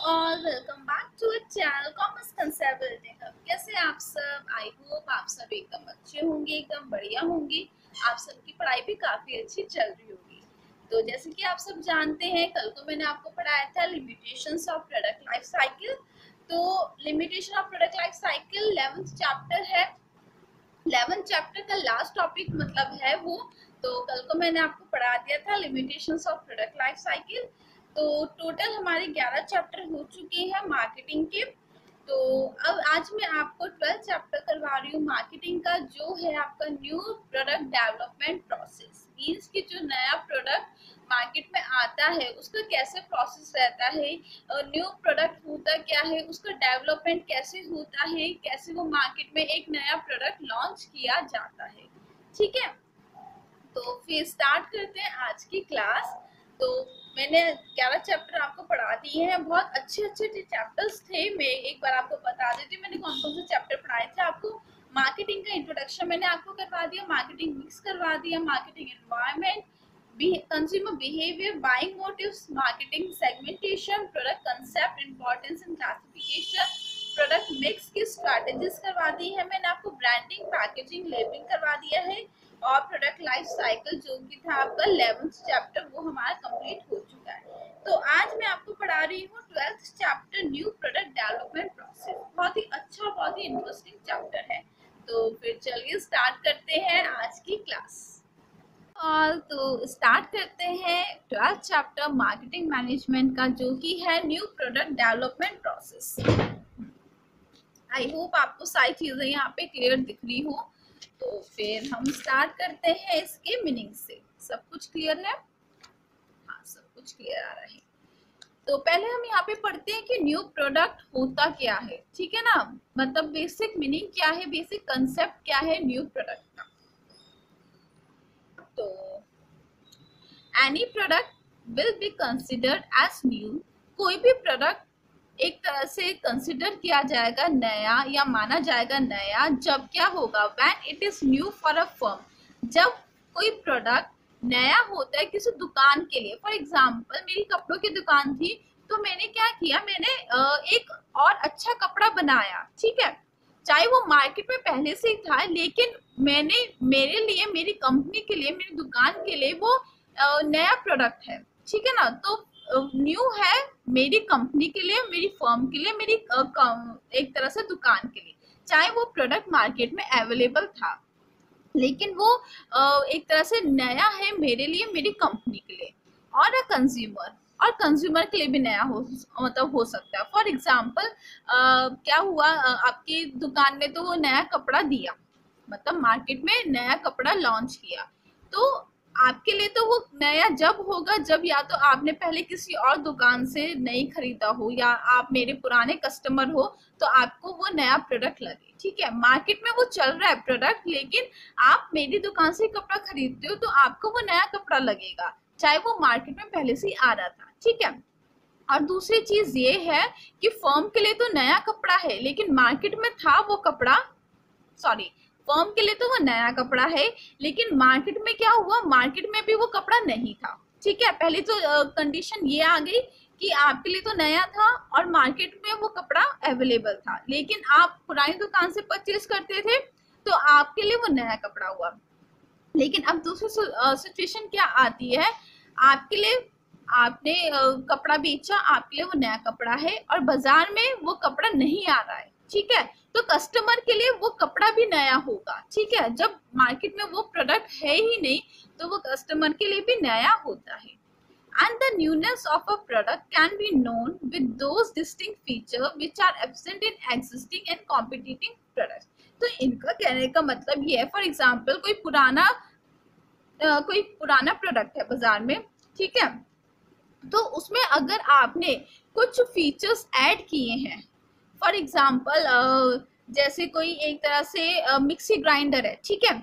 All welcome back to a channel commerce concept building hub. कैसे आप सब? I hope आप सब एकदम अच्छे होंगे, एकदम बढ़िया होंगे। आप सबकी पढ़ाई भी काफी अच्छी चल रही होगी। तो जैसे कि आप सब जानते हैं, कल को मैंने आपको पढ़ाया था limitations of product life cycle. तो limitation of product life cycle 11th chapter है। 11th चैप्टर का लास्ट टॉपिक मतलब है वो। तो कल को मैंने आपको पढ़ा दिया था limitations of product life cycle. तो टोटल हमारे 11 चैप्टर हो चुके हैं मार्केटिंग के। तो अब आज मैं आपको 12th चैप्टर करवा रही हूँ मार्केटिंग का, जो है आपका new product development process. Means कि जो नया प्रोडक्ट मार्केट में आता है उसका कैसे प्रोसेस रहता है, न्यू प्रोडक्ट होता क्या है, उसका डेवलपमेंट कैसे होता है, कैसे वो मार्केट में एक नया प्रोडक्ट लॉन्च किया जाता है। ठीक है, तो फिर स्टार्ट करते हैं आज की क्लास। तो मैंने 11 चैप्टर आपको पढ़ा दिए हैं, बहुत अच्छे अच्छे चैप्टर्स थे। मैं एक बार आपको बता देती हूँ मैंने कौन कौन से चैप्टर पढ़ाए थे आपको। मार्केटिंग का इंट्रोडक्शन मैंने आपको करवा दिया, मार्केटिंग मिक्स करवा दिया, marketing environment, consumer behavior, buying motives, marketing segmentation, product concept, importance and classification, product mix की स्ट्रैटेजीज करवा दी है मैंने आपको, ब्रांडिंग, पैकेजिंग, लेबलिंग करवा दिया है, और प्रोडक्ट लाइफ साइकिल जो कि था आपका 11th चैप्टर, वो हमारा कंप्लीट हो चुका है। तो आज मैं आपको पढ़ा रही हूँ 12th chapter new product development process. बहुत ही अच्छा, बहुत ही इंटरेस्टिंग चैप्टर है। तो फिर चलिए स्टार्ट करते हैं आज की क्लास। और तो स्टार्ट करते हैं 12th चैप्टर मार्केटिंग मैनेजमेंट का, जो कि है new product development process. I hope आपको सारी चीजें यहाँ पे क्लियर दिख रही हो। तो फिर हम स्टार्ट करते हैं इसके मीनिंग से। सब कुछ क्लियर है? हाँ, सब कुछ क्लियर आ रहा है। तो पहले हम यहाँ पे पढ़ते हैं कि न्यू प्रोडक्ट होता क्या है। ठीक है ना, मतलब बेसिक मीनिंग क्या है, बेसिक कंसेप्ट क्या है न्यू प्रोडक्ट का। तो any product will be considered as new. कोई भी प्रोडक्ट एक तरह से कंसिडर किया जाएगा नया, या माना जाएगा नया, जब क्या होगा, when it is new for a firm. जब कोई प्रोडक्ट नया होता है किसी दुकान के लिए। फॉर एग्जाम्पल मेरी कपड़ों की दुकान थी, तो मैंने क्या किया, मैंने एक और अच्छा कपड़ा बनाया। ठीक है, चाहे वो मार्केट में पहले से ही था, लेकिन मैंने मेरे लिए, मेरी कंपनी के लिए, मेरी दुकान के लिए वो नया प्रोडक्ट है। ठीक है ना, तो न्यू है मेरी कंपनी के लिए, मेरी फर्म के लिए, मेरी एक तरह से दुकान के लिए। चाहे वो प्रोडक्ट मार्केट में अवेलेबल था, लेकिन वो एक तरह से नया है मेरे लिए, मेरी कंपनी के लिए। और कंज्यूमर, और कंज्यूमर के लिए भी नया हो, मतलब हो सकता है। फॉर एग्जाम्पल क्या हुआ, आपकी दुकान में तो वो नया कपड़ा दिया, मतलब मार्केट में नया कपड़ा लॉन्च किया। तो आपके लिए तो वो नया जब होगा जब या तो आपने पहले किसी और दुकान से नहीं खरीदा हो, या आप मेरे पुराने कस्टमर हो, तो आपको वो नया प्रोडक्ट लगे। ठीक है, मार्केट में वो चल रहा है प्रोडक्ट, लेकिन आप मेरी दुकान से कपड़ा खरीदते हो तो आपको वो नया कपड़ा लगेगा, चाहे वो मार्केट में पहले से ही आ रहा था। ठीक है, और दूसरी चीज ये है कि फर्म के लिए तो नया कपड़ा है, लेकिन मार्केट में था वो कपड़ा, सॉरी, फर्म के लिए तो वो नया कपड़ा है, लेकिन मार्केट में क्या हुआ, मार्केट में भी वो कपड़ा नहीं था। ठीक है, पहले तो कंडीशन ये आ गई कि आपके लिए तो नया था और मार्केट में वो कपड़ा अवेलेबल था, लेकिन आप पुरानी दुकान से परचेज करते थे, तो आपके लिए वो नया कपड़ा हुआ। लेकिन अब दूसरी सिचुएशन क्या आती है, आपके लिए, आपने कपड़ा बेचा, आपके लिए वो नया कपड़ा है और बाजार में वो कपड़ा नहीं आ रहा है। ठीक है, तो कस्टमर के लिए वो कपड़ा भी नया होगा। ठीक है, जब मार्केट में वो प्रोडक्ट है ही नहीं, तो वो कस्टमर के लिए भी नया होता है। And the newness of a product can be known with those distinct features which are absent in existing and competing products. तो इनका कहने का मतलब ये है, फॉर एग्जाम्पल कोई पुराना प्रोडक्ट है बाजार में। ठीक है, तो उसमें अगर आपने कुछ फीचर्स ऐड किए हैं, फॉर एग्जाम्पल जैसे कोई एक तरह से मिक्सी ग्राइंडर है। ठीक है,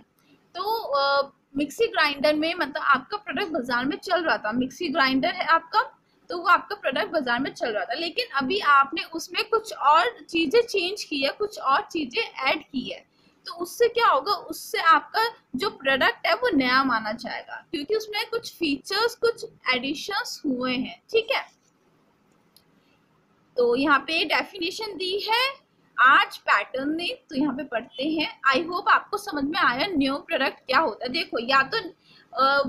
तो मिक्सी ग्राइंडर में मतलब आपका प्रोडक्ट बाजार में चल रहा था, मिक्सी ग्राइंडर है आपका, तो वो आपका प्रोडक्ट बाजार में चल रहा था, लेकिन अभी आपने उसमें कुछ और चीजें चेंज की है, कुछ और चीजें ऐड की है, तो उससे क्या होगा, उससे आपका जो प्रोडक्ट है वो नया माना जाएगा, क्योंकि उसमें कुछ फीचर्स, कुछ एडिशंस हुए हैं। ठीक है, तो यहाँ पे डेफिनेशन दी है आज पैटर्न ने, तो यहाँ पे पढ़ते हैं। आई होप आपको समझ में आया न्यू प्रोडक्ट क्या होता है। देखो, या तो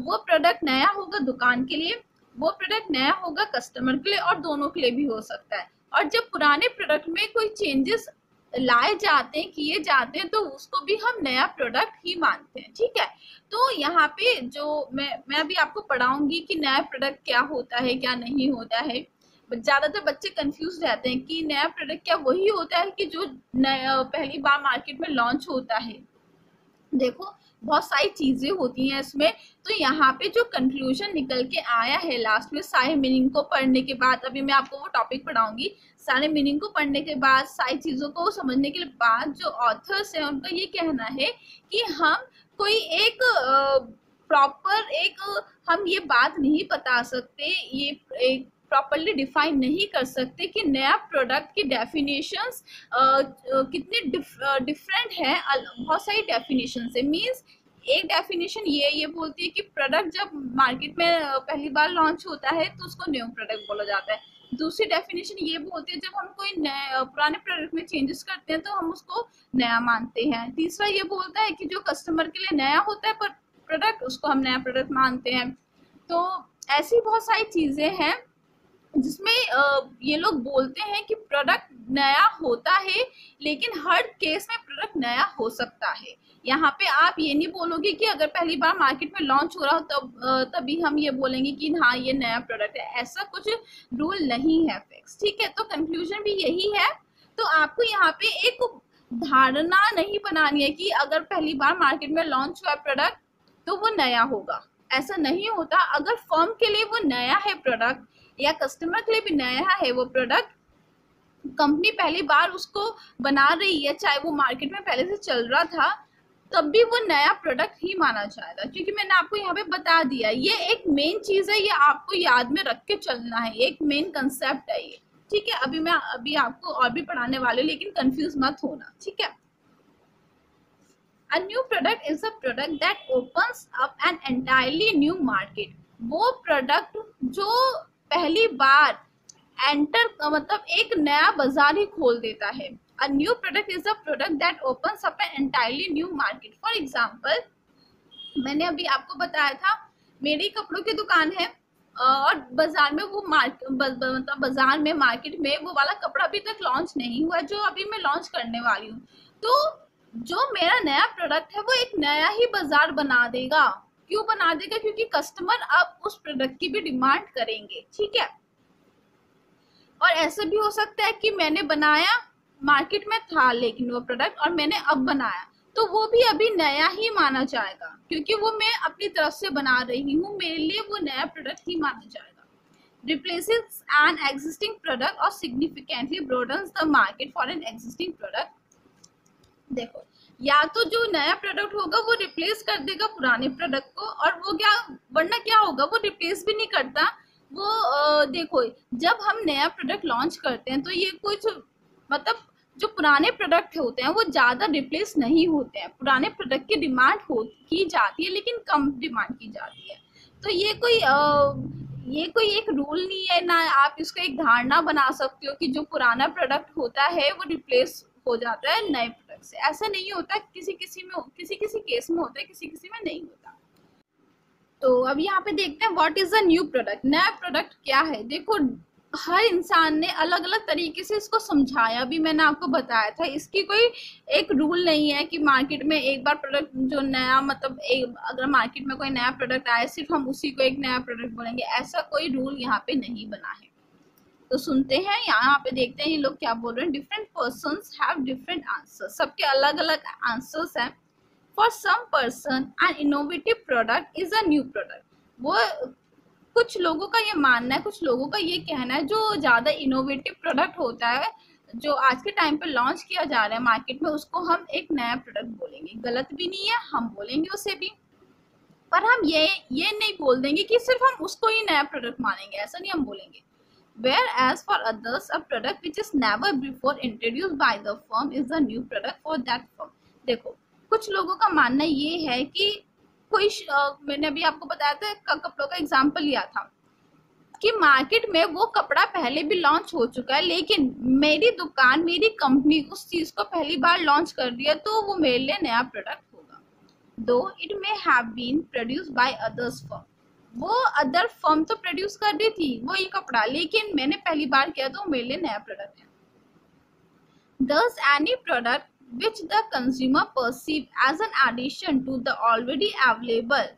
वो प्रोडक्ट नया होगा दुकान के लिए, वो प्रोडक्ट नया होगा कस्टमर के लिए, और दोनों के लिए भी हो सकता है। और जब पुराने प्रोडक्ट में कोई चेंजेस लाए जाते हैं, किए जाते हैं, तो उसको भी हम नया प्रोडक्ट ही मानते हैं। ठीक है, तो यहाँ पे जो मैं अभी आपको पढ़ाऊंगी कि नया प्रोडक्ट क्या होता है, क्या नहीं होता है। ज्यादातर बच्चे कंफ्यूज रहते हैं कि नया प्रोडक्ट क्या वही होता है कि जो नया पहली बार मार्केट में लॉन्च होता है। देखो, बहुत सारी चीजें होती हैं इसमें। तो यहाँ पे जो कंक्लूजन निकल के आया है लास्ट में, सारे मीनिंग को पढ़ने के बाद, अभी मैं आपको वो टॉपिक पढ़ाऊंगी, सारे मीनिंग को पढ़ने के बाद, सारी चीजों को समझने के बाद, जो ऑथर्स हैं उनका ये कहना है कि हम कोई एक प्रॉपर हम ये बात नहीं बता सकते, ये एक प्रॉपरली डिफाइन नहीं कर सकते कि नया प्रोडक्ट की डेफिनेशंस कितने डिफरेंट है बहुत सारी डेफिनेशन से। मीन्स एक डेफिनेशन ये बोलती है कि प्रोडक्ट जब मार्केट में पहली बार लॉन्च होता है तो उसको न्यू प्रोडक्ट बोला जाता है। दूसरी डेफिनेशन ये बोलती है जब हम कोई पुराने प्रोडक्ट में चेंजेस करते हैं तो हम उसको नया मानते हैं। तीसरा ये बोलता है कि जो कस्टमर के लिए नया होता है पर प्रोडक्ट, उसको हम नया प्रोडक्ट मानते हैं। तो ऐसी बहुत सारी चीजें हैं जिसमें ये लोग बोलते हैं कि प्रोडक्ट नया होता है, लेकिन हर केस में प्रोडक्ट नया हो सकता है। यहाँ पे आप ये नहीं बोलोगे कि अगर पहली बार मार्केट में लॉन्च हो रहा हो तब तभी हम ये बोलेंगे कि हाँ ये नया प्रोडक्ट है। ऐसा कुछ रूल नहीं है फिक्स। ठीक है, तो कंक्लूजन भी यही है। तो आपको यहाँ पे एक धारणा नहीं बनानी है कि अगर पहली बार मार्केट में लॉन्च हुआ प्रोडक्ट तो वो नया होगा। ऐसा नहीं होता। अगर फर्म के लिए वो नया है प्रोडक्ट, या कस्टमर के लिए भी नया है वो प्रोडक्ट, कंपनी पहली बार उसको बना रही है, चाहे वो मार्केट में पहले से चल रहा था, तब भी वो नया प्रोडक्ट ही माना जाएगा। क्योंकि मैंने आपको यहाँ पे बता दिया, ये एक मेन चीज है, ये आपको याद में रख के चलना है, एक मेन कंसेप्ट है ये। ठीक है, अभी आपको और भी पढ़ाने वाले, लेकिन कंफ्यूज मत होना। ठीक है, A new product is a product that opens up an entirely new market. वो प्रोडक्ट जो पहली बार एंटर मतलब एक नया बाजार ही खोल देता है। A new product is a product that opens up an entirely new market. For example, मैंने अभी आपको बताया था मेरी कपड़ों की दुकान है और बाजार में वो मतलब बाजार में मार्केट में वो वाला कपड़ा अभी तक लॉन्च नहीं हुआ जो अभी मैं लॉन्च करने वाली हूँ। तो जो मेरा नया प्रोडक्ट है वो एक नया ही बाजार बना देगा। क्यों बना देगा? क्योंकि कस्टमर अब उस प्रोडक्ट की भी डिमांड करेंगे। ठीक है, और ऐसा भी हो सकता है कि मैंने बनाया, मार्केट में था लेकिन वो प्रोडक्ट, और मैंने अब बनाया, तो वो भी अभी नया ही माना जाएगा क्योंकि वो मैं अपनी तरफ से बना रही हूँ, मेरे लिए वो नया प्रोडक्ट ही माना जाएगा। Replaces an existing product or significantly broadens the market for an existing product. देखो, या तो जो नया प्रोडक्ट होगा वो रिप्लेस कर देगा पुराने प्रोडक्ट को, और वो क्या, वरना क्या होगा, वो रिप्लेस भी नहीं करता। वो देखो, जब हम नया प्रोडक्ट लॉन्च करते हैं तो ये कुछ मतलब जो पुराने प्रोडक्ट होते हैं वो ज़्यादा रिप्लेस नहीं होते हैं। पुराने प्रोडक्ट की डिमांड की जाती है लेकिन कम डिमांड की जाती है। तो ये कोई एक रूल नहीं है, ना आप इसको एक धारणा बना सकते हो कि जो पुराना प्रोडक्ट होता है वो रिप्लेस हो जाता है नए प्रोडक्ट से। ऐसा नहीं होता, किसी किसी केस में होता है, किसी किसी में नहीं होता। तो अब यहाँ पे देखते हैं what is a new product. नया प्रोडक्ट क्या है? देखो, हर इंसान ने अलग अलग तरीके से इसको समझाया, भी मैंने आपको बताया था। इसकी कोई एक रूल नहीं है कि मार्केट में एक बार प्रोडक्ट जो नया मतलब अगर मार्केट में कोई नया प्रोडक्ट आए सिर्फ हम उसी को एक नया प्रोडक्ट बोलेंगे, ऐसा कोई रूल यहाँ पे नहीं बना है। तो सुनते हैं, यहाँ पे देखते हैं ये लोग क्या बोल रहे हैं। Different persons have different answers, सबके अलग अलग आंसर्स हैं। For some person an innovative product is a new product. वो कुछ लोगों का ये मानना है, कुछ लोगों का ये कहना है, जो ज़्यादा इनोवेटिव प्रोडक्ट होता है जो आज के टाइम पे लॉन्च किया जा रहा है मार्केट में, उसको हम एक नया प्रोडक्ट बोलेंगे। गलत भी नहीं है, हम बोलेंगे उसे भी, पर हम ये नहीं बोल देंगे कि सिर्फ हम उसको ही नया प्रोडक्ट मानेंगे, ऐसा नहीं हम बोलेंगे। Whereas for others, a product which is never before introduced by the firm is a new product for that firm. देखो, कुछ लोगों का मानना ये है कि कोई मैंने अभी आपको बताया था कपड़ों का एग्जाम्पल लिया था। जबकि मार्केट में वो कपड़ा पहले भी लॉन्च हो चुका है, लेकिन मेरी दुकान, मेरी कंपनी उस चीज को पहली बार लॉन्च कर रही है, तो वो मेरे लिए नया प्रोडक्ट होगा। Though it may have been produced by others firm, वो अदर फर्म तो प्रोड्यूस कर रही थी वही कपड़ा, लेकिन मैंने पहली बार किया तो मेरे लिए नया प्रोडक्ट है। Thus, any product which the consumer perceive as an addition to the already available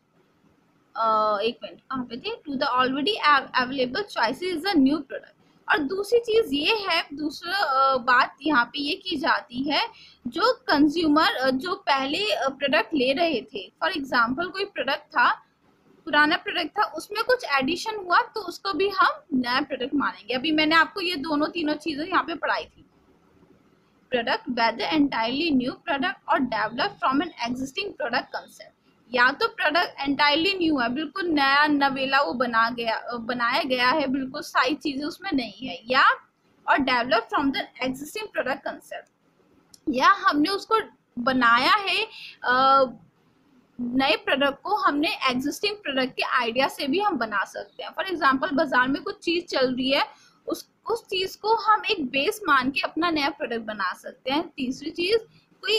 एक मिनट कहाँ पे थे, to the already available choices is a new product. और दूसरी चीज ये है, दूसरा बात यहाँ पे ये की जाती है, जो कंज्यूमर जो पहले प्रोडक्ट ले रहे थे, फॉर एग्जांपल कोई प्रोडक्ट था, पुराना प्रोडक्ट था, उसमें कुछ एडिशन हुआ तो उसको भी हम नया प्रोडक्ट मानेंगे। अभी मैंने आपको ये दोनों तीनों चीजें यहाँ पे पढ़ाई थी। Product whether entirely new product or developed from an existing product concept, या तो प्रोडक्ट एंटायरली न्यू है, बिल्कुल नया नवेला वो बनाया गया है, बिल्कुल सारी चीजें उसमें नहीं है, या और develop from the existing product concept, या हमने उसको बनाया है नए प्रोडक्ट को हमने एग्जिस्टिंग प्रोडक्ट के आइडिया से भी हम बना सकते हैं। फॉर एग्जांपल बाजार में कुछ चीज चल रही है, उस चीज को हम एक बेस मान के अपना नया प्रोडक्ट बना सकते हैं। तीसरी चीज, कोई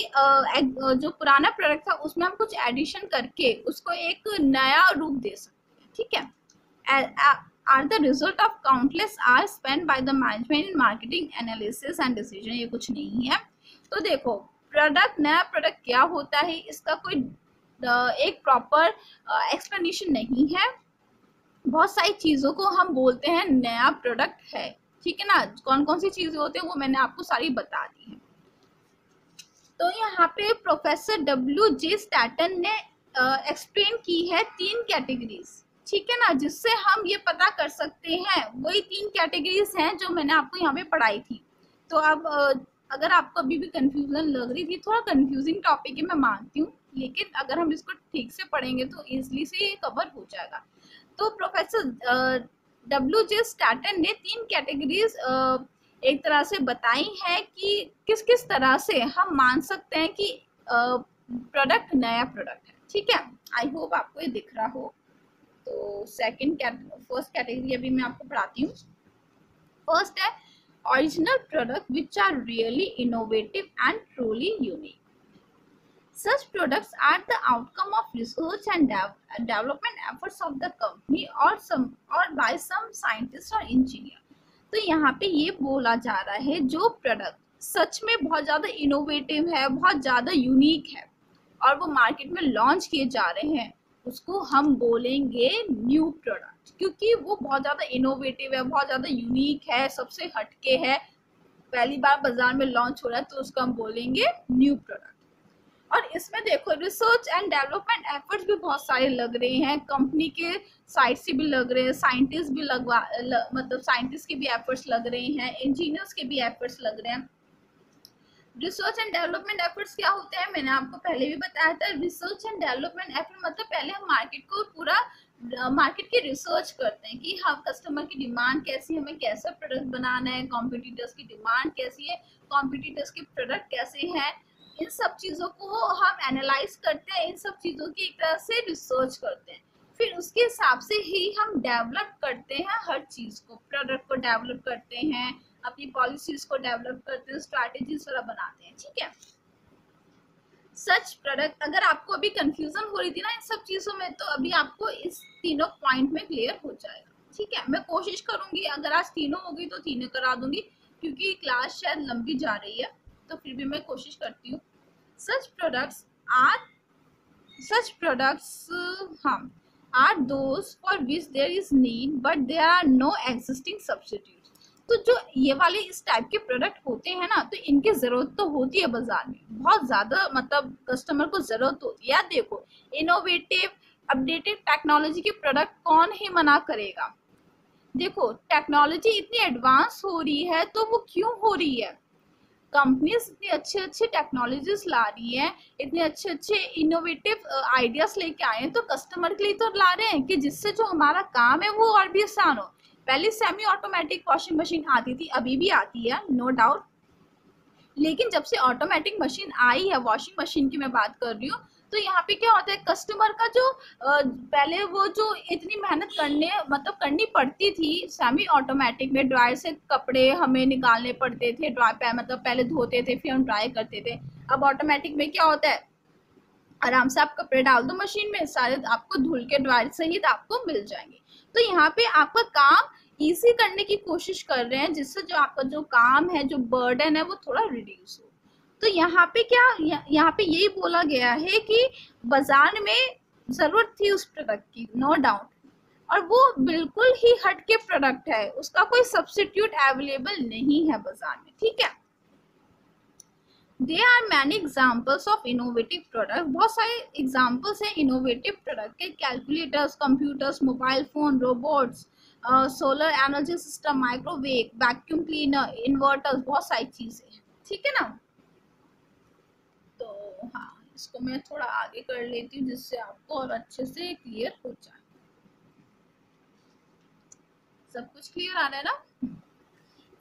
जो पुराना प्रोडक्ट था उसमें हम कुछ एडिशन करके उसको एक नया रूप दे सकते हैं, ठीक है। Are the result of countless hour spend by the management in marketing analysis and decision, ये कुछ नहीं है। तो देखो, प्रोडक्ट, नया प्रोडक्ट क्या होता है, इसका कोई एक प्रॉपर एक्सप्लेनेशन नहीं है। बहुत सारी चीजों को हम बोलते हैं नया प्रोडक्ट है, ठीक है ना। कौन कौन सी चीजें होती है वो मैंने आपको सारी बता दी है। तो यहाँ पे प्रोफेसर W.J. स्टैटन ने एक्सप्लेन की है 3 कैटेगरीज, ठीक है ना, जिससे हम ये पता कर सकते हैं, वही 3 कैटेगरीज हैं जो मैंने आपको यहाँ पे पढ़ाई थी। तो अब अगर आपको अभी भी कंफ्यूजन लग रही थी, थोड़ा कंफ्यूजिंग टॉपिक है मैं मानती हूँ, लेकिन अगर हम इसको ठीक से पढ़ेंगे तो इजिली से ये कवर हो जाएगा। तो प्रोफेसर W.J. स्टैटन ने 3 कैटेगरीज एक तरह से बताई है कि किस किस तरह से हम मान सकते हैं कि प्रोडक्ट नया प्रोडक्ट है, ठीक है। आई होप आपको ये दिख रहा हो। तो फर्स्ट कैटेगरी अभी मैं आपको पढ़ाती हूँ। फर्स्ट है original product which are really innovative and truly unique. Such products are the outcome of research and development efforts of the company or by some scientist or engineer। तो यहाँ पे ये बोला जा रहा है, जो प्रोडक्ट सच में बहुत ज़्यादा इनोवेटिव है, बहुत ज़्यादा यूनिक है और वो मार्केट में लॉन्च किए जा रहे हैं, उसको हम बोलेंगे न्यू प्रोडक्ट, क्योंकि वो बहुत ज़्यादा इनोवेटिव है, बहुत ज़्यादा यूनिक है, सबसे हटके है, पहली बार बाजार में लॉन्च हो रहा है, तो उसको हम बोलेंगे न्यू प्रोडक्ट। और इसमें देखो, रिसर्च एंड डेवलपमेंट एफर्ट्स भी बहुत सारे लग रहे हैं, कंपनी के साइड से भी लग रहे हैं, साइंटिस्ट भी मतलब साइंटिस्ट के भी एफर्ट्स लग रहे हैं, इंजीनियर्स के भी एफर्ट्स लग रहे हैं। रिसर्च एंड डेवलपमेंट एफर्ट्स क्या होते हैं, मैंने आपको पहले भी बताया था। रिसर्च एंड डेवलपमेंट एफर्ट मतलब पहले हम मार्केट को पूरा मार्केट की रिसर्च करते हैं कि हाँ कस्टमर की डिमांड कैसी है, हमें कैसा प्रोडक्ट बनाना है, कॉम्पिटिटर्स की डिमांड कैसी है, कॉम्पिटिटर्स के प्रोडक्ट कैसे हैं, इन सब चीज़ों को हम एनालाइज करते हैं, इन सब चीज़ों की एक तरह से रिसर्च करते हैं, फिर उसके हिसाब से ही हम डेवलप करते हैं हर चीज़ को, प्रोडक्ट को डेवलप करते हैं, अपनी पॉलिसीज को डेवलप करते हैं, स्ट्रैटेजीज वगैरह बनाते हैं, ठीक है। सच प्रोडक्ट, अगर आपको अभी कंफ्यूजन हो रही थी ना इन सब चीज़ों में, तो अभी आपको इस तीनों पॉइंट में क्लियर हो जाएगा, ठीक है। मैं कोशिश करूंगी अगर आज तीनों होगी तो तीनों करा दूंगी, क्योंकि क्लास शायद लंबी जा रही है, तो फिर भी मैं कोशिश करती हूँ। Such products are those for which there is need but there are no existing substitute. तो जो ये वाले इस टाइप के प्रोडक्ट होते हैं ना, तो इनकी जरूरत तो होती है बाजार में, बहुत ज्यादा, मतलब कस्टमर को जरूरत होती है। यार देखो, इनोवेटिव अपडेटेड टेक्नोलॉजी के प्रोडक्ट कौन ही मना करेगा। देखो टेक्नोलॉजी इतनी एडवांस हो रही है, तो वो क्यों हो रही है, कंपनीज इतनी अच्छे अच्छे टेक्नोलॉजीज ला रही है, इतने अच्छे अच्छे इनोवेटिव आइडियाज लेके आए हैं, तो कस्टमर के लिए तो ला रहे हैं कि जिससे जो हमारा काम है वो और भी आसान हो। पहले सेमी ऑटोमेटिक वॉशिंग मशीन आती थी, अभी भी आती है नो डाउट, लेकिन जब से ऑटोमेटिक मशीन आई है, वॉशिंग मशीन की मैं बात कर रही हूँ, तो यहाँ पे क्या होता है, कस्टमर का जो पहले वो जो इतनी मेहनत करनी पड़ती थी सेमी ऑटोमेटिक में, ड्रायर से कपड़े हमें निकालने पड़ते थे, मतलब पहले धोते थे फिर हम ड्राई करते थे। अब ऑटोमेटिक में क्या होता है, आराम से आप कपड़े डाल दो मशीन में, सारे आपको धुल के ड्रायर सहित आपको मिल जाएंगे। तो यहाँ पे आपका काम इजी करने की कोशिश कर रहे हैं, जिससे जो आपका जो काम है, जो बर्डन है, वो थोड़ा रिड्यूस हो। तो यहाँ पे यहाँ पे यही बोला गया है कि बाजार में जरूरत थी उस प्रोडक्ट की, नो डाउट, और वो बिल्कुल ही हटके प्रोडक्ट है, उसका कोई सब्स्टिट्यूट अवेलेबल नहीं है बाजार में, ठीक है। There are many examples of innovative product, बहुत सारे examples हैं innovative product के, calculators, computers, mobile phone, robots, solar energy system, microwave, vacuum cleaner, inverters, बहुत सारी चीजें हैं, ठीक है ना। तो हाँ, इसको मैं थोड़ा आगे कर लेती हूँ जिससे आपको और अच्छे से क्लियर हो जाए। सब कुछ क्लियर आ रहा है ना।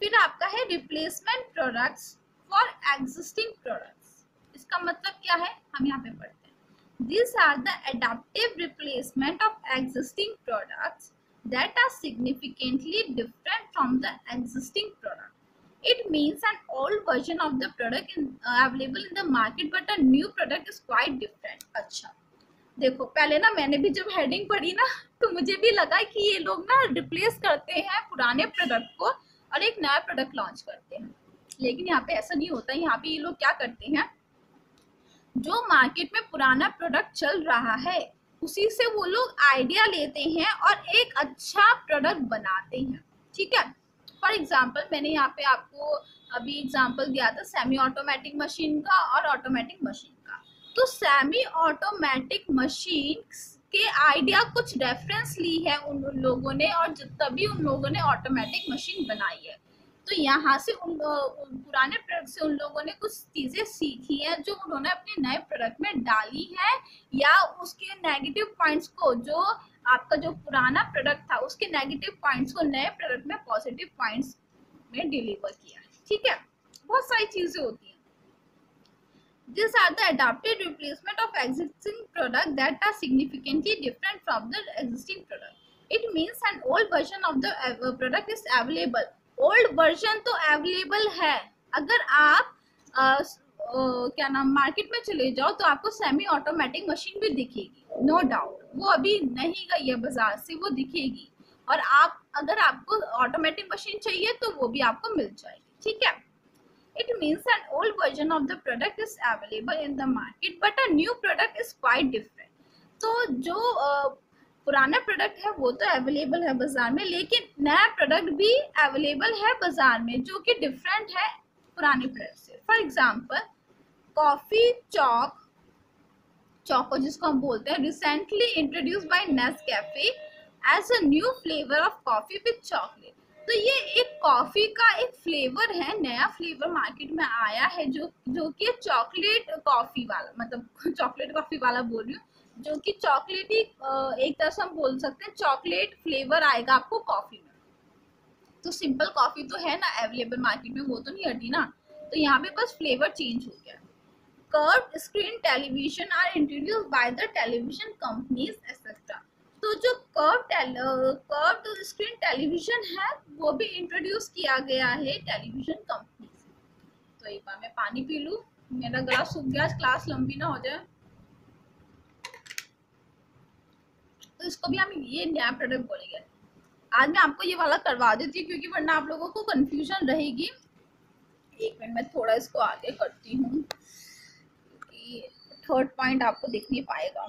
फिर आपका है replacement products for existing products. इसका मतलब क्या है, हम यहाँ पे पढ़ते हैं। These are the adaptive replacement of existing products that are significantly different from the existing product. It means an old version of the product is available in the market, but a new product is quite different. अच्छा, देखो पहले ना मैंने भी जब heading पढ़ी ना, तो मुझे भी लगा कि ये लोग ना रिप्लेस करते हैं पुराने प्रोडक्ट को और एक नया प्रोडक्ट लॉन्च करते हैं, लेकिन यहाँ पे ऐसा नहीं होता। यहाँ पे ये लोग क्या करते हैं, जो मार्केट में पुराना प्रोडक्ट चल रहा है उसी से वो लोग आइडिया लेते हैं और एक अच्छा प्रोडक्ट बनाते हैं, ठीक है। फॉर एग्जाम्पल मैंने यहाँ पे आपको अभी एग्जाम्पल दिया था सेमी ऑटोमेटिक मशीन का और ऑटोमेटिक मशीन का। तो सेमी ऑटोमेटिक मशीन के आइडिया कुछ रेफरेंस ली है उन लोगों ने, और तभी उन लोगों ने ऑटोमेटिक मशीन बनाई है। तो यहाँ से उन पुराने प्रोडक्ट से उन लोगों ने कुछ चीजें सीखी हैं जो उन्होंने अपने नए प्रोडक्ट में डाली है, या उसके नेगेटिव पॉइंट्स को, जो आपका जो पुराना प्रोडक्ट था उसके नेगेटिव पॉइंट्स को नए प्रोडक्ट में पॉजिटिव पॉइंट्स में डिलीवर किया है, ठीक है। बहुत सारी चीजें होती हैं। These are the adapted replacement of existing product that are significantly different from the existing product. It means an old version of the product is available. Old version तो available है। अगर आप क्या नाम मार्केट में चले जाओ तो आपको सेमी ऑटोमेटिक मशीन भी दिखेगी, नो डाउट, वो अभी नहीं गई है बाजार से, वो दिखेगी। और आप अगर आपको ऑटोमेटिक मशीन चाहिए तो वो भी आपको मिल जाएगी, ठीक है। It means an old version of the product is available in the market, but a new product is quite different. तो जो पुराना प्रोडक्ट है वो तो अवेलेबल है बाजार में, लेकिन नया प्रोडक्ट भी अवेलेबल है बाजार में जो कि डिफरेंट है पुराने प्रोडक्ट से। फॉर एग्जांपल कॉफी चोको जिसको हम बोलते हैं, recently introduce by Nescafe as a new flavour of coffee with chocolate. तो ये एक कॉफी का एक फ्लेवर है, नया फ्लेवर मार्केट में आया है जो कि चॉकलेट कॉफी वाला, मतलब चॉकलेट कॉफी वाला बोल रही हूँ, जो कि चॉकलेटी एक तरह से हम बोल सकते हैं चॉकलेट फ्लेवर आएगा आपको कॉफी में। तो सिंपल कॉफी तो है ना अवेलेबल मार्केट में, वो तो नहीं हटी ना। तो यहाँ पे बस फ्लेवर चेंज हो गया। Curved screen television are introduced by the television companies etcetera. तो जो कर्व्ड स्क्रीन टेलीविजन है वो भी इंट्रोड्यूस किया गया है टेलीविजन कंपनी से। तो एक बार मैं पानी पी लूं, मेरा गला सूख गया, क्लास लंबी ना हो जाए। तो इसको भी हम ये नया प्रोडक्ट बोलेंगे। आज मैं आपको ये वाला करवा देती हूँ क्योंकि वरना आप लोगों को कंफ्यूजन रहेगी। एक मिनट में थोड़ा इसको आगे करती हूँ क्योंकि थर्ड पॉइंट आपको दिख नहीं पाएगा।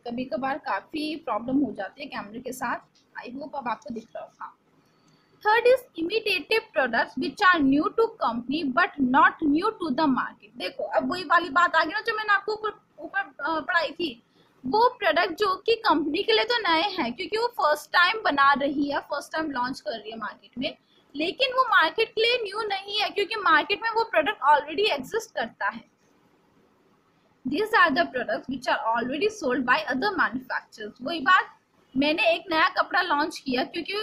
कभी कभार काफी प्रॉब्लम हो जाती है कैमरे के साथ। आई होप अब आपको दिख रहा होगा। Third is imitative products which are new to company but not new to the market. देखो अब वही वाली बात आ गई ना जो मैंने आपको ऊपर पढ़ाई थी। वो प्रोडक्ट जो कि कंपनी के लिए तो नए हैं क्योंकि वो फर्स्ट टाइम बना रही है, फर्स्ट टाइम लॉन्च कर रही है मार्केट में, लेकिन वो मार्केट के लिए न्यू नहीं है क्योंकि मार्केट में वो प्रोडक्ट ऑलरेडी एग्जिस्ट करता है। These are the products which are already sold by other manufacturers। वही बात, मैंने एक नया कपड़ा लॉन्च किया क्योंकि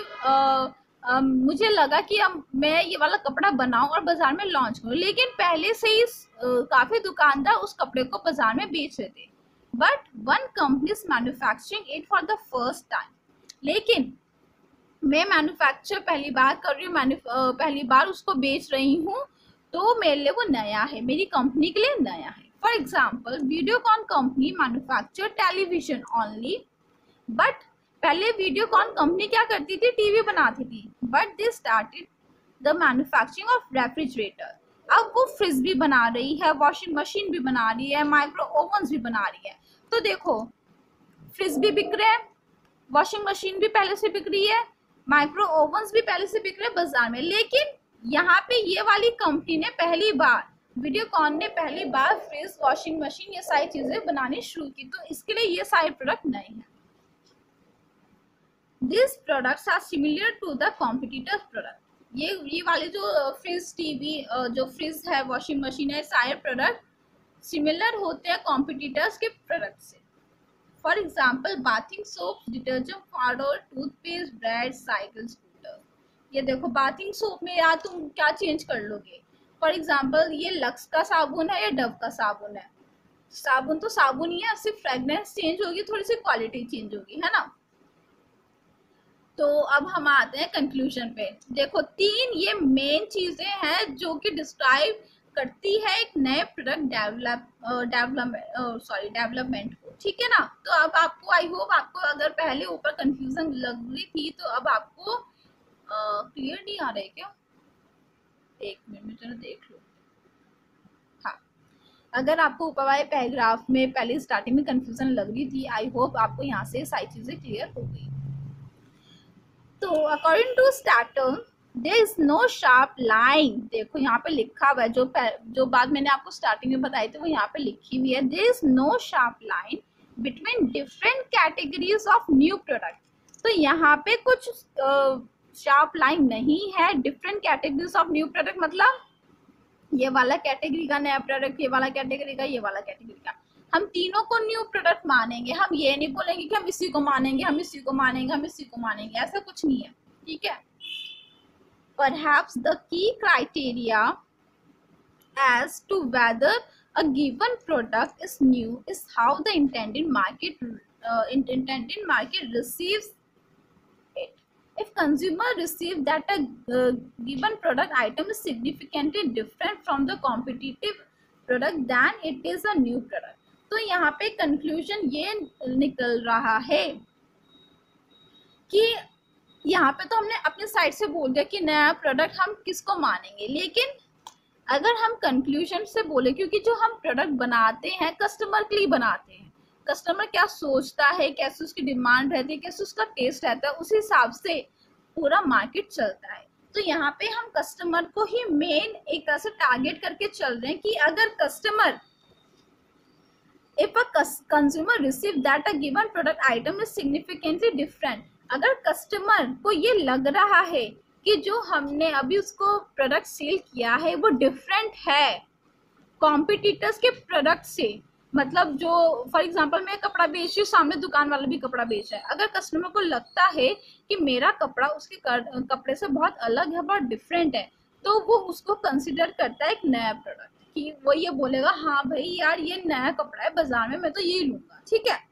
मुझे लगा कि अब मैं ये वाला कपड़ा बनाऊं और बाजार में लॉन्च करूं, लेकिन पहले से ही काफी दुकानदार उस कपड़े को बाजार में बेच रहे थे, but one company is manufacturing it for the first time. लेकिन मैं मैन्युफैक्चर पहली बार कर रही हूँ, पहली बार उसको बेच रही हूँ, तो मेरे लिए वो नया है, मेरी कंपनी के लिए नया है। For example, Videocon company manufacture television only, but पहले वीडियोकॉन कंपनी क्या करती थी, टीवी बनाती थी, but they started the manufacturing of refrigerator. अब वो फ्रिज भी बना रही है, वॉशिंग मशीन भी बना रही है, माइक्रो ओवन्स भी बना रही है। तो देखो, फ्रिज भी बिक रहे हैं, वॉशिंग मशीन भी पहले से बिक रही है, माइक्रो ओवन्स भी पहले से बिक रहे हैं बाजार में। लेकिन यहाँ पे ये वाली कंपनी ने पहली बार, वीडियोकॉन ने पहली बार फ्रिज, वॉशिंग मशीन, ये सारी चीजें बनानी शुरू की, तो इसके लिए ये सारे प्रोडक्ट नए हैं। These products are similar to the competitors product। ये वाले जो फ्रिज, टीवी, जो फ्रिज है, वॉशिंग मशीन है, सारे प्रोडक्ट सिमिलर होते हैं कॉम्पिटिटर्स के प्रोडक्ट से। For example, bathing soap, detergent powder, toothpaste, bread, cycle, scooter. ये देखो, बाथिंग सोप में यार तुम क्या चेंज कर लोगे? फॉर एग्जाम्पल, ये लक्स का साबुन है या डव का साबुन है? साबुन तो साबुन ही है, सिर्फ फ्रेगनेंस चेंज होगी, थोड़ी सी क्वालिटी चेंज होगी, है ना। तो अब हम आते हैं कंक्लूजन पे। देखो, तीन ये मेन चीजें हैं जो कि डिस्क्राइब करती है एक नए प्रोडक्ट डेवलपमेंट को, ठीक है ना। तो अब आपको, आई होप आपको अगर पहले ऊपर कंफ्यूजन लग रही थी, तो अब आपको क्लियर नहीं आ रहा है क्या? एक मिनट में जरा देख लो। हाँ, अगर आपको ऊपर वाले पैराग्राफ में पहले स्टार्टिंग में कंफ्यूजन लग रही थी, आई होप आपको यहाँ से सारी चीजें क्लियर हो गई। तो according to Stanton, there is no sharp line. देखो यहाँ पे लिखा हुआ है, जो बात मैंने आपको स्टार्टिंग में बताई थी वो यहाँ पे लिखी हुई है। There is no sharp line between different categories of new product. तो यहाँ पे कुछ शार्प लाइन नहीं है different categories of new product, मतलब ये वाला कैटेगरी का नया प्रोडक्ट, ये वाला कैटेगरी का, ये वाला कैटेगरी का। हम तीनों को न्यू प्रोडक्ट मानेंगे, हम ये नहीं बोलेंगे कि हम इसी को मानेंगे, हम इसी को मानेंगे, हम इसी को मानेंगे, ऐसा कुछ नहीं है, ठीक है। Perhaps the key criteria as to whether a given product is new is how the intended market receives it. If consumer receive that a given product item is significantly different from the competitive product, then it is a new product. तो यहाँ पे conclusion ये निकल रहा है कि यहाँ पे तो हमने अपने साइड से बोल दिया कि नया प्रोडक्ट हम किसको मानेंगे, लेकिन अगर हम कंक्लूजन से बोले, क्योंकि जो हम प्रोडक्ट बनाते हैं कस्टमर के लिए बनाते हैं, कस्टमर क्या सोचता है, कैसे उसकी डिमांड रहती है, कैसे उसका टेस्ट रहता है, उस हिसाब से पूरा मार्केट चलता है। तो यहाँ पे हम कस्टमर को ही मेन एक तरह से टारगेट करके चल रहे हैं कि अगर customer, if a consumer receive that a given product item is significantly different, अगर कस्टमर को ये लग रहा है कि जो हमने अभी उसको प्रोडक्ट सेल किया है वो डिफरेंट है कॉम्पिटिटर्स के प्रोडक्ट से, मतलब जो फॉर एग्जांपल मैं कपड़ा बेच रही हूँ, सामने दुकान वाला भी कपड़ा बेच रहा है, अगर कस्टमर को लगता है कि मेरा कपड़ा उसके कपड़े से बहुत अलग है, बहुत डिफरेंट है, तो वो उसको कंसिडर करता है एक नया प्रोडक्ट, कि वो ये बोलेगा हाँ भाई यार ये नया कपड़ा है बाजार में, मैं तो ये लूंगा, ठीक है।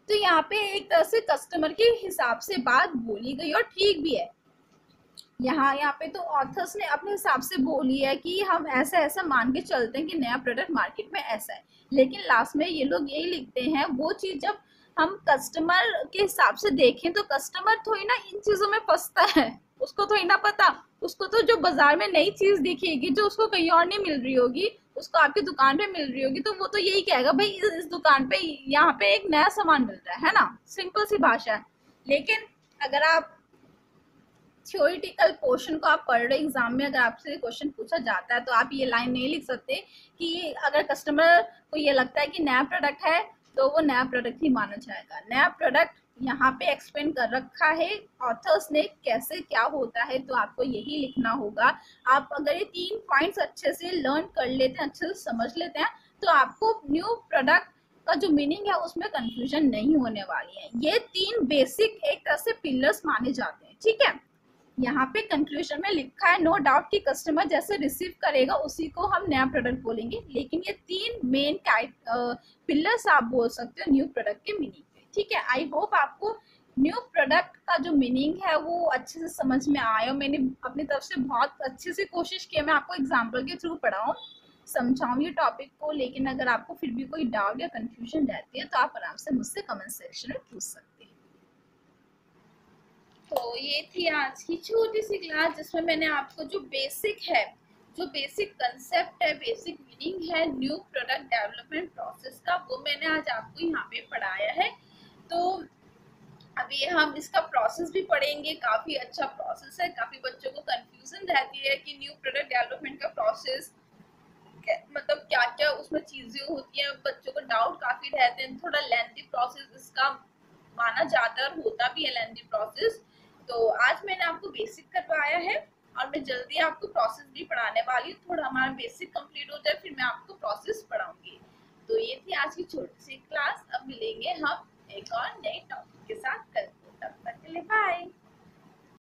तो यहाँ पे एक तरह से कस्टमर के हिसाब से बात बोली गई और ठीक भी है। यहाँ पे तो ऑथर्स ने अपने हिसाब से बोली है कि हम ऐसा ऐसा मान के चलते हैं कि नया प्रोडक्ट मार्केट में ऐसा है, लेकिन लास्ट में ये लोग यही लिखते हैं, वो चीज जब हम कस्टमर के हिसाब से देखें तो कस्टमर थोड़ी ना इन चीजों में फंसता है, उसको थोड़ी ना पता, उसको तो जो बाजार में नई चीज दिखेगी जो उसको कहीं और नहीं मिल रही होगी, उसको आपकी दुकान पे मिल रही होगी, तो वो तो यही कहेगा भाई इस दुकान पे यहाँ पे एक नया सामान मिल रहा है ना, सिंपल सी भाषा है। लेकिन अगर आप थ्योरेटिकल पोर्शन को आप पढ़ रहे एग्जाम में, अगर आपसे क्वेश्चन पूछा जाता है तो आप ये लाइन नहीं लिख सकते कि अगर कस्टमर को ये लगता है कि नया प्रोडक्ट है तो वो नया प्रोडक्ट ही माना जाएगा। नया प्रोडक्ट यहाँ पे एक्सप्लेन कर रखा है ऑथर्स ने कैसे क्या होता है, तो आपको यही लिखना होगा। आप अगर ये 3 पॉइंट्स अच्छे से लर्न कर लेते हैं, अच्छे से समझ लेते हैं, तो आपको न्यू प्रोडक्ट का जो मीनिंग है उसमें कंफ्यूजन नहीं होने वाली है। ये 3 बेसिक एक तरह से पिलर्स माने जाते हैं, ठीक है। यहाँ पे कंक्लूजन में लिखा है नो डाउट कि कस्टमर जैसे रिसीव करेगा उसी को हम नया प्रोडक्ट बोलेंगे, लेकिन ये 3 मेन पिलर्स आप बोल सकते हो न्यू प्रोडक्ट के मीनिंग पे। ठीक है, आई होप आपको न्यू प्रोडक्ट का जो मीनिंग है वो अच्छे से समझ में आया। मैंने अपनी तरफ से बहुत अच्छे से कोशिश की, मैं आपको एग्जाम्पल के थ्रू पढ़ाऊँ, समझाऊँ ये टॉपिक को, लेकिन अगर आपको फिर भी कोई डाउट या कंफ्यूजन रहती है तो आप आराम से मुझसे कमेंट सेक्शन में पूछ सकते हैं। तो ये थी आज की छोटी सी क्लास जिसमें मैंने आपको जो बेसिक है, जो बेसिक कंसेप्ट है, बेसिक मीनिंग है न्यू प्रोडक्ट डेवलपमेंट प्रोसेस का, वो मैंने आज आपको यहाँ पे पढ़ाया है। तो अभी हम इसका प्रोसेस भी पढ़ेंगे, काफी अच्छा प्रोसेस है। काफी बच्चों को कंफ्यूजन रहती है कि न्यू प्रोडक्ट डेवलपमेंट का प्रोसेस मतलब क्या क्या उसमें चीजें होती हैं, बच्चों को डाउट काफी रहते हैं, थोड़ा लेंथी प्रोसेस इसका माना जाता है और होता भी है लेंथी प्रोसेस। तो आज मैंने आपको बेसिक करवाया है और मैं जल्दी आपको प्रोसेस भी पढ़ाने वाली हूँ। थोड़ा हमारा बेसिक कंप्लीट हो जाए फिर मैं आपको प्रोसेस पढ़ाऊंगी। तो ये थी आज की छोटी सी क्लास। अब मिलेंगे हम एक और नए टॉपिक के साथ कल। तब तक के लिए बाय।